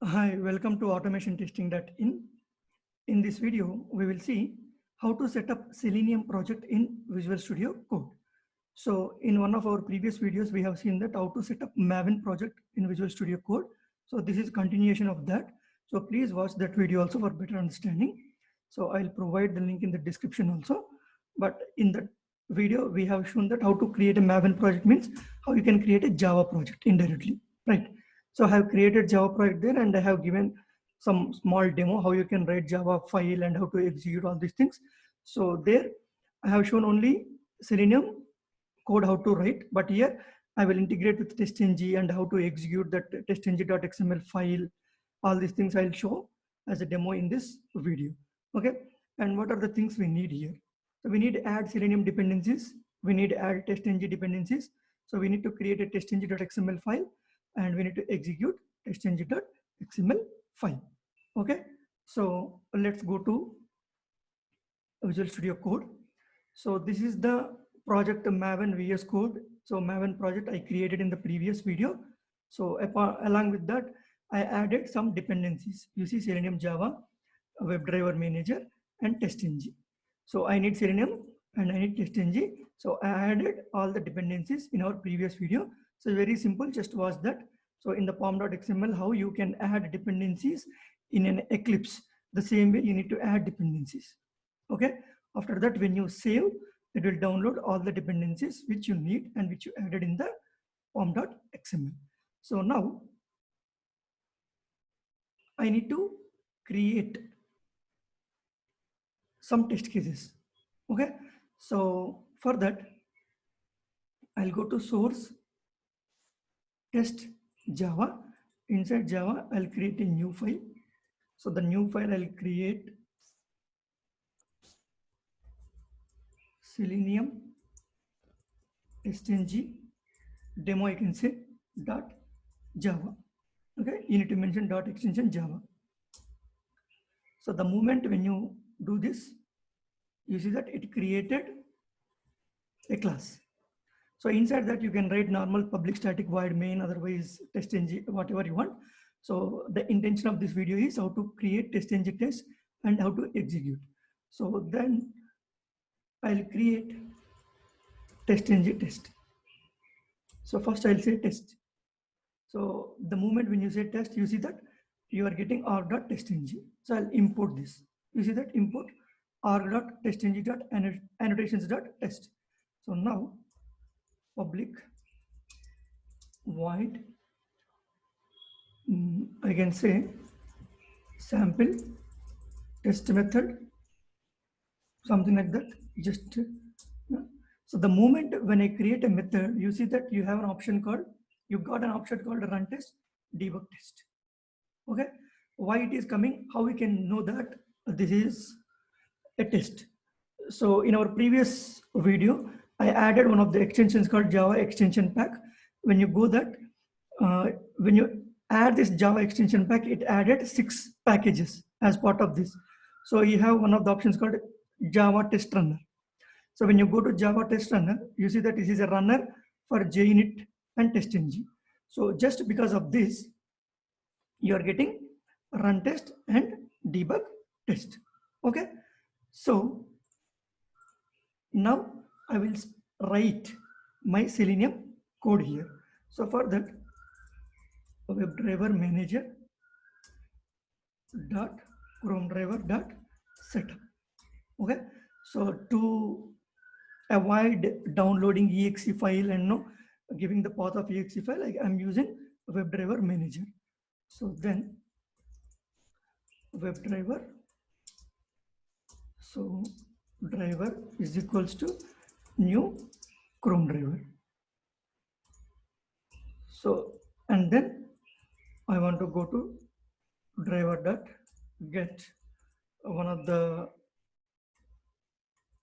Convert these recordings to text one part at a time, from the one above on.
Hi, welcome to automationtesting.in. In this video, we will see how to set up Selenium project in Visual Studio Code. So in one of our previous videos, we have seen that how to set up Maven project in Visual Studio Code. So this is continuation of that. So please watch that video also for better understanding. So I'll provide the link in the description also. But in that video, we have shown that how to create a Maven project means how you can create a Java project indirectly, right? So I have created Java project there and I have given some small demo how you can write Java file and how to execute all these things. So there I have shown only Selenium code how to write, but here I will integrate with TestNG and how to execute that testng.xml file. All these things I'll show as a demo in this video. Okay, and what are the things we need here? So we need to add Selenium dependencies. We need to add TestNG dependencies. So we need to create a testng.xml file and we need to execute testng.xml file. Okay, so let's go to Visual Studio Code. So this is the project Maven VS Code. So Maven project I created in the previous video. So along with that, I added some dependencies. You see Selenium Java, WebDriver Manager, and TestNG. So I need Selenium and I need TestNG. So I added all the dependencies in our previous video. So very simple, just watch that. So in the pom.xml, how you can add dependencies in an Eclipse. The same way you need to add dependencies. Okay. After that, when you save, it will download all the dependencies which you need and which you added in the pom.xml. So now I need to create some test cases. Okay. So for that, I'll go to source test Java. Inside Java, I'll create a new file. So the new file I'll create Selenium stng demo, I can say dot Java. Okay, you need to mention dot extension Java. So the moment when you do this, you see that it created a class. So inside that you can write normal public static void main, otherwise testng, whatever you want. So the intention of this video is how to create testng test and how to execute. So then I'll create testng test. So first I'll say test. So the moment when you say test, you see that you are getting r.testng. So I'll import this. You see that import r.testng.annotations.test. So now public void, I can say sample test method, something like that. Just so the moment when I create a method, you see that you have an option called, you got an option called run test, debug test. Okay, why it is coming, how we can know that this is a test. So in our previous video, I added one of the extensions called Java extension pack. When you go that, when you add this Java extension pack, it added 6 packages as part of this. So you have one of the options called Java test runner. So when you go to Java test runner, you see that this is a runner for JUnit and TestNG. So just because of this, you are getting run test and debug test. Okay, so now I will write my Selenium code here. So for that, WebDriver manager dot Chrome driver dot setup. Okay, so to avoid downloading exe file and no giving the path of exe file, I'm using WebDriver manager. So then WebDriver, so driver is equals to new Chrome driver. So and then I want to go to driver dot get one of the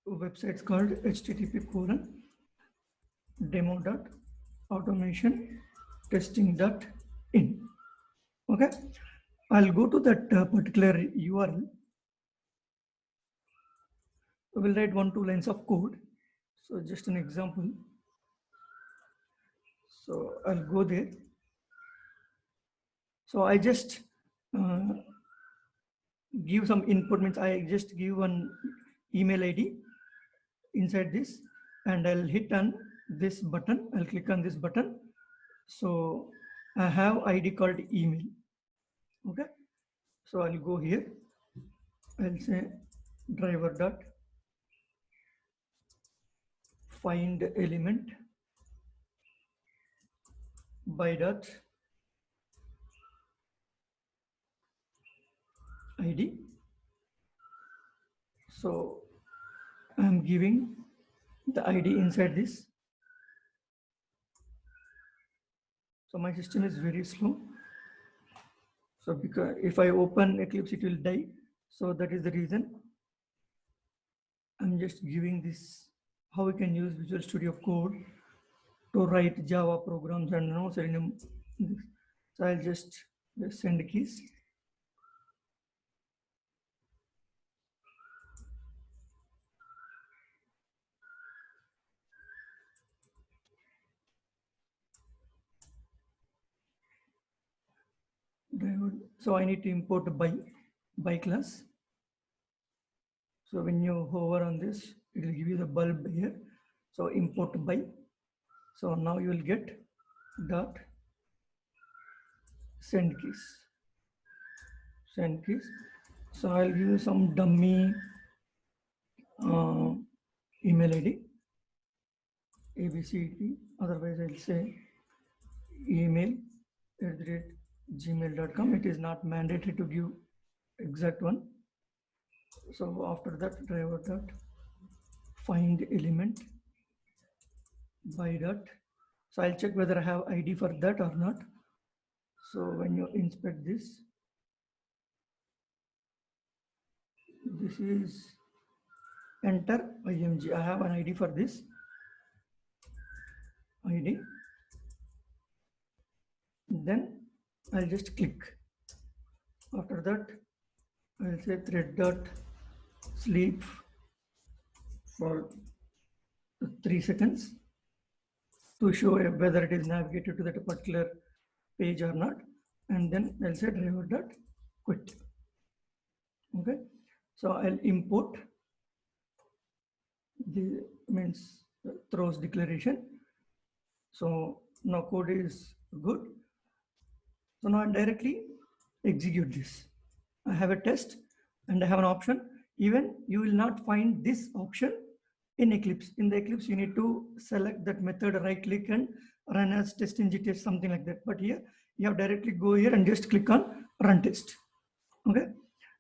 websites called http://demo.automation-testing.in. Okay, I'll go to that particular URL. We'll write 1-2 lines of code. So just an example. So I'll go there. So I just give some input, means I just give one email ID inside this, and I'll hit on this button. I'll click on this button. So I have ID called email. Okay. So I'll go here. I'll say driver dot find element by dot ID. So I'm giving the ID inside this. So my system is very slow. So because if I open Eclipse, it will die. So that is the reason I'm just giving this, how we can use Visual Studio Code to write Java programs and Selenium. So I'll just send keys. So I need to import by class. So when you hover on this, it will give you the bulb here. So import by. So now you will get dot send keys. Send keys. So I'll give you some dummy email ID, ABCD. Otherwise, I'll say email @gmail.com. It is not mandatory to give exact one. So after that, driver dot find element by dot. So I'll check whether I have ID for that or not. So when you inspect this, this is enter IMG. I have an ID for this ID. Then I'll just click. After that, I'll say thread dot sleep for 3 seconds to show whether it is navigated to that particular page or not. And then I'll say driver dot quit. Okay. So I'll import the means throws declaration. So now code is good. So now I'll directly execute this. I have a test and I have an option. Even you will not find this option in Eclipse. In the Eclipse, you need to select that method, right click and run as test ng test, something like that. But here you have directly go here and just click on run test. Okay.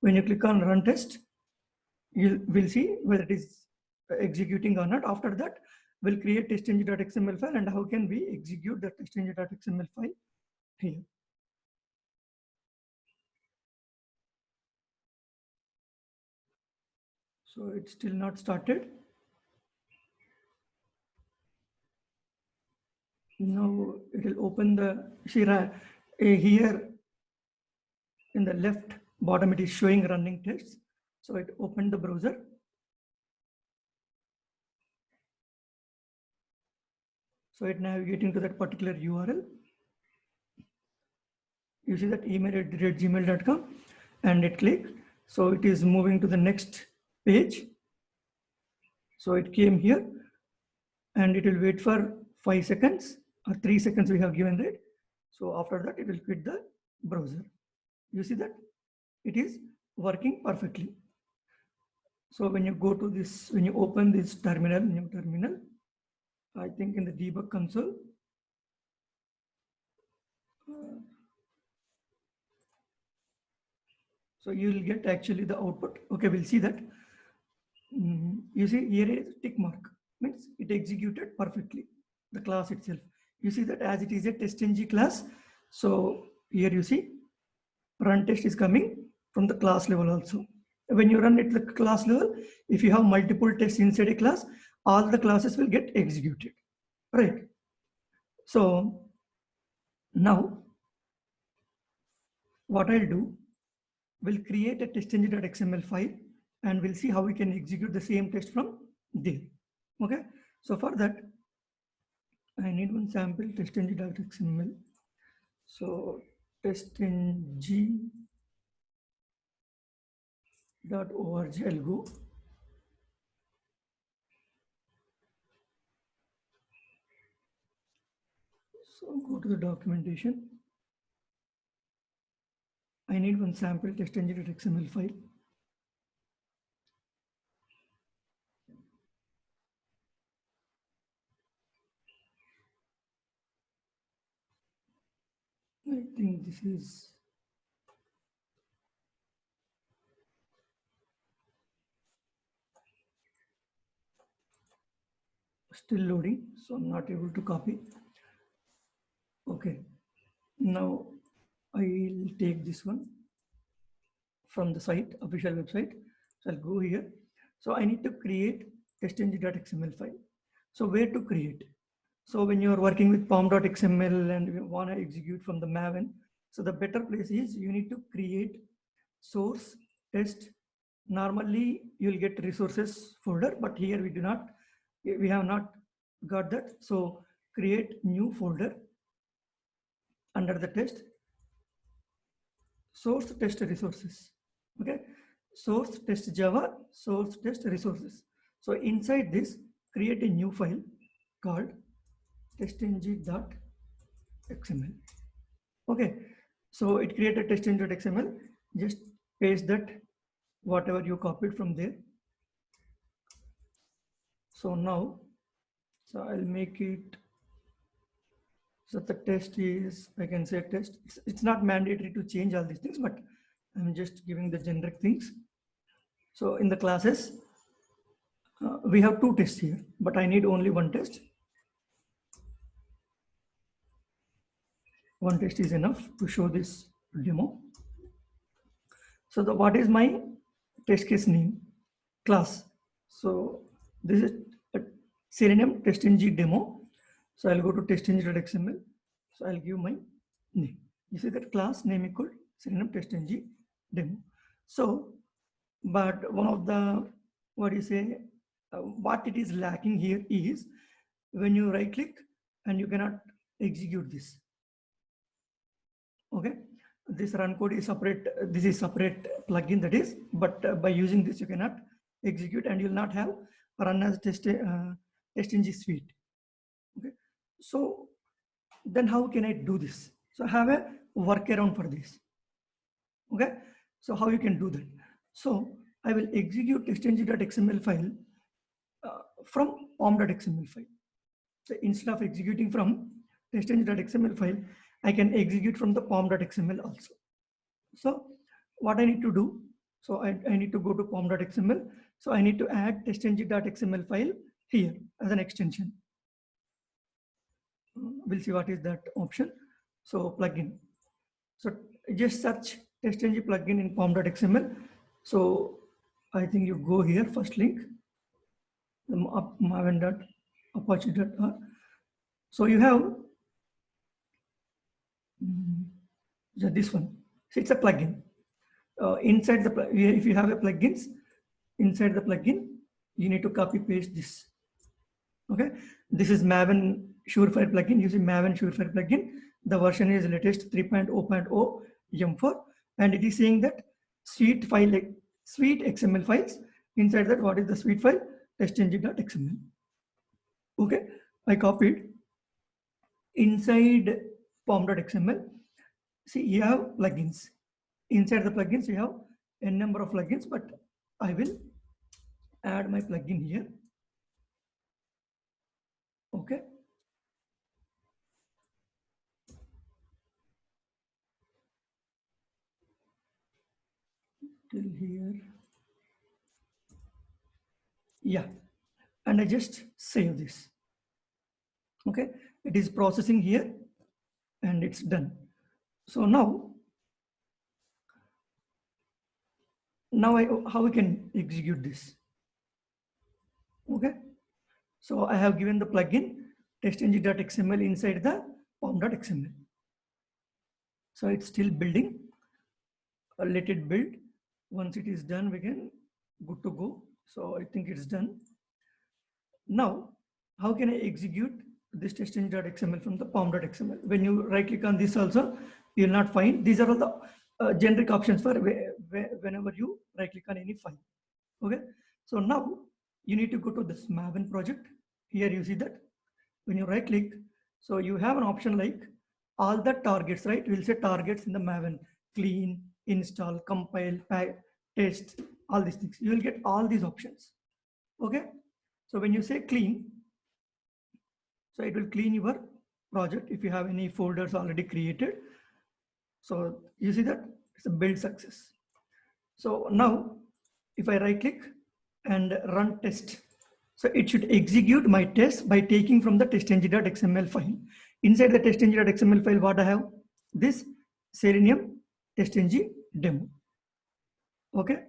When you click on run test, you will see whether it is executing or not. After that, we'll create testng.xml file and how can we execute the testng.xml file here. So it's still not started. Now it will open the Shira here in the left bottom, it is showing running tests. So it opened the browser. So it navigating to that particular URL. You see that email @gmail.com and it click. So it is moving to the next page. So it came here and it will wait for 5 seconds or 3 seconds we have given it. So after that, it will quit the browser. You see that it is working perfectly. So when you go to this, when you open this terminal, new terminal, I think in the debug console, so you will get actually the output. Okay, we'll see that. You see here is tick mark, means it executed perfectly, the class itself. You see that as it is a testng class. So here you see run test is coming from the class level also. When you run at the class level, if you have multiple tests inside a class, all the classes will get executed, right? So now what I'll do, we'll create a testng.xml file and we'll see how we can execute the same test from there. Okay, so for that I need one sample testng.xml. So testng .org. I'll go. So go to the documentation. I need one sample testng.xml file. I think this is still loading, so I'm not able to copy. Okay, now I'll take this one from the site, official website. So I'll go here. So I need to create testng.xml file. So where to create? So when you're working with pom.xml and you want to execute from the Maven, so the better place is you need to create source test. Normally you'll get resources folder, but here we do not, we have not got that. So create new folder under the test, source test resources. Okay, source test Java, source test resources. So inside this, create a new file called testng.xml. Okay, so it created testng.xml. Just paste that whatever you copied from there. So now, so I'll make it so the test is, I can say test. It's not mandatory to change all these things, but I'm just giving the generic things. So in the classes, we have two tests here, but I need only one test. One test is enough to show this demo. So what is my test case name? Class. So this is a Selenium testng demo. So I'll go to testng.xml. So I'll give my name. You see that class name equal Selenium testng demo. So, but one of the, what do you say, what it is lacking here is when you right click and you cannot execute this. Okay, this run code is separate. This is separate plugin that is, but by using this you cannot execute and you'll not have run as testng suite. Okay, so then how can I do this? So I have a workaround for this. Okay, so how you can do that? So I will execute testng.xml file from pom.xml file. So instead of executing from testng.xml file, I can execute from the pom.xml also. So what I need to do, so I need to go to pom.xml. So I need to add testng.xml file here as an extension. We'll see what is that option. So plugin. So just search testng plugin in pom.xml. So I think you go here, first link, maven.apache.r. So you have this one. So it's a plugin. Inside the, if you have a plugins, inside the plugin, you need to copy paste this. Okay, this is Maven Surefire plugin. Using Maven Surefire plugin, the version is latest 3.0.0 M4, and it is saying that suite file, like suite XML files. Inside that, what is the suite file? testng.xml. Okay, I copied inside pom.xml. See, you have plugins. Inside the plugins, you have a number of plugins, but I will add my plugin here. Okay. Till here. Yeah. And I just save this. Okay. It is processing here and it's done. So now how we can execute this? Okay. So I have given the plugin testng.xml inside the pom.xml. So it's still building. Let it build. Once it is done, we can good to go. So I think it's done. Now, how can I execute this testng.xml from the pom.xml? When you right click on this also, you'll not find, these are all the generic options for whenever you right click on any file. Okay, so now you need to go to this Maven project. Here you see that when you right click, so you have an option like all the targets, right? We'll say targets in the Maven: clean, install, compile, test, all these things. You will get all these options. Okay, so when you say clean, so it will clean your project if you have any folders already created. So you see that it's a build success. So now if I right click and run test, so it should execute my test by taking from the testng.xml file. Inside the testng.xml file, what I have? This Selenium testng demo. Okay.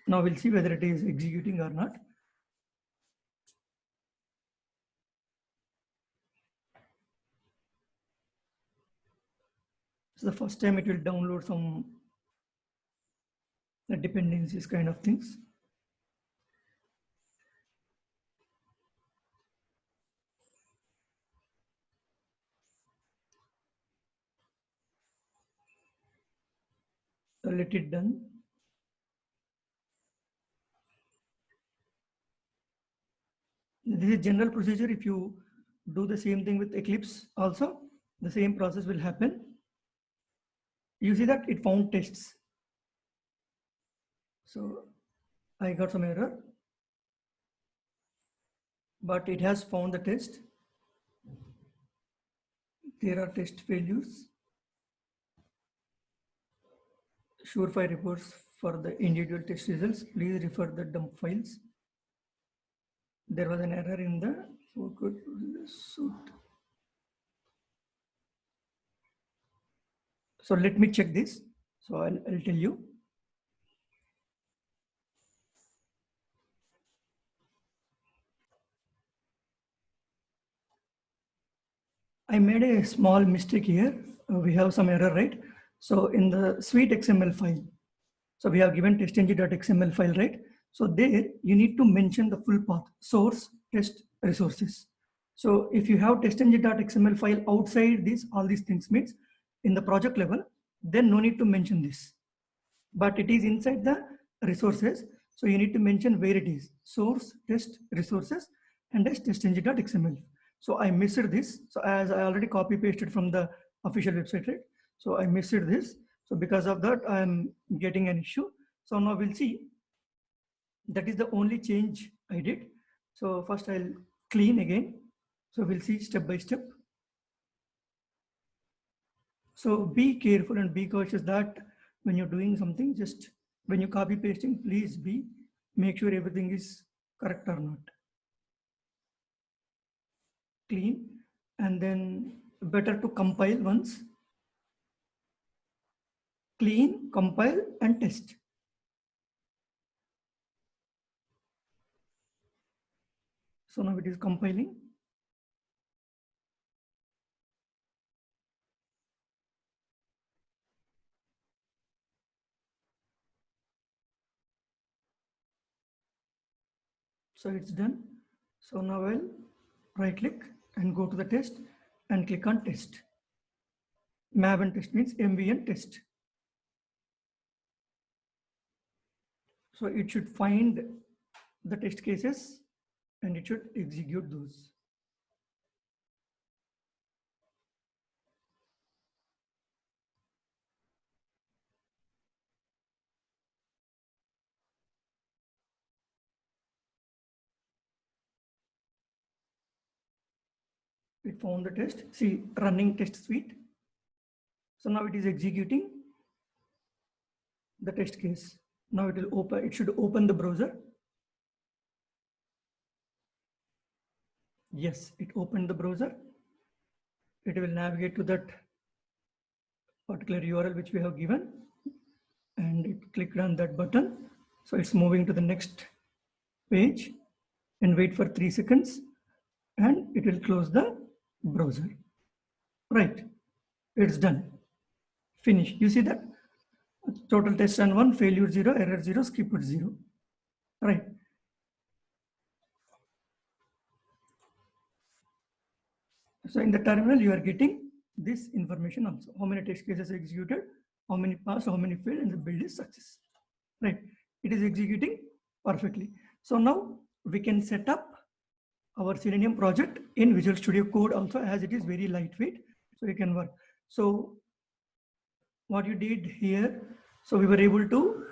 Now we'll see whether it is executing or not. So the first time it will download some dependencies kind of things. So let it done. This is general procedure. If you do the same thing with Eclipse also, the same process will happen. You see that it found tests. So I got some error, but it has found the test. There are test failures. Surefire reports for the individual test results. Please refer the dump files. There was an error in the suit. So let me check this. So I'll tell you. I made a small mistake here. We have some error, right? So in the suite XML file, so we have given testng.xml file, right? So there you need to mention the full path, source, test, resources. So if you have testng.xml file outside this, all these things means in the project level, then no need to mention this. But it is inside the resources. So you need to mention where it is, source, test, resources, and as testng.xml. So I missed this. So as I already copy pasted from the official website, right? So I missed this. So because of that, I'm getting an issue. So now we'll see. That is the only change I did. So first I'll clean again. So we'll see step by step. So be careful and be cautious that when you're doing something, just when you copy pasting, please make sure everything is correct or not. Clean, and then better to compile once. Clean, compile, and test. So now it is compiling. So it's done. So now I'll right click and go to the test and click on test. Maven test means MVN test. So it should find the test cases and it should execute those. It found the test. See, running test suite. So now it is executing the test case. Now it will open, it should open the browser. Yes, it opened the browser. It will navigate to that particular URL which we have given and it clicked on that button. So it's moving to the next page and wait for 3 seconds and it will close the browser. Right, it's done. Finish. You see that? Total test run 1, failure 0, error 0, script 0. Right. So in the terminal, you are getting this information also. How many test cases executed, how many passed, how many failed, and the build is success. Right? It is executing perfectly. So now we can set up our Selenium project in Visual Studio Code also, as it is very lightweight, so you can work. So what you did here, so we were able to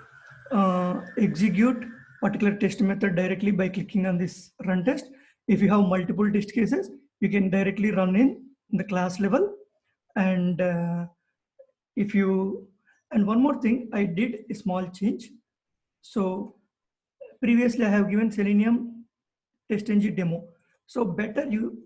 execute particular test method directly by clicking on this run test. If you have multiple test cases, you can directly run in the class level. And and one more thing, I did a small change. So previously I have given Selenium TestNG demo. So better you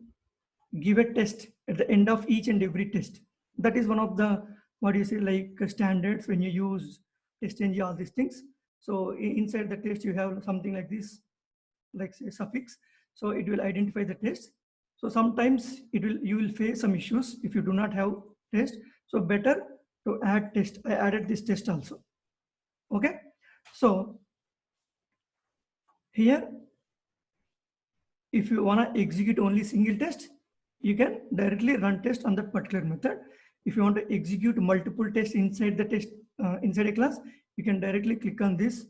give a test at the end of each and every test. That is one of the, what do you say, like standards when you use TestNG, all these things. So inside the test, you have something like this, like say suffix. So it will identify the test. So sometimes you will face some issues if you do not have test. So better to add test. I added this test also. Okay. So here, if you want to execute only single test, you can directly run test on that particular method. If you want to execute multiple tests inside the test, inside a class, you can directly click on this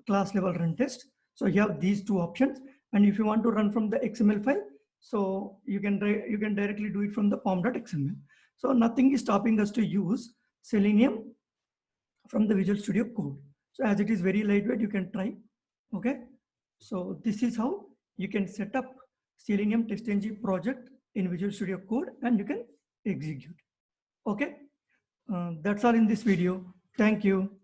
class level run test. So you have these two options. And if you want to run from the XML file, so you can directly do it from the pom.xml. So nothing is stopping us to use Selenium from the Visual Studio Code. So as it is very lightweight, you can try. Okay. So this is how you can set up Selenium TestNG project in Visual Studio Code and you can execute. Okay. That's all in this video. Thank you.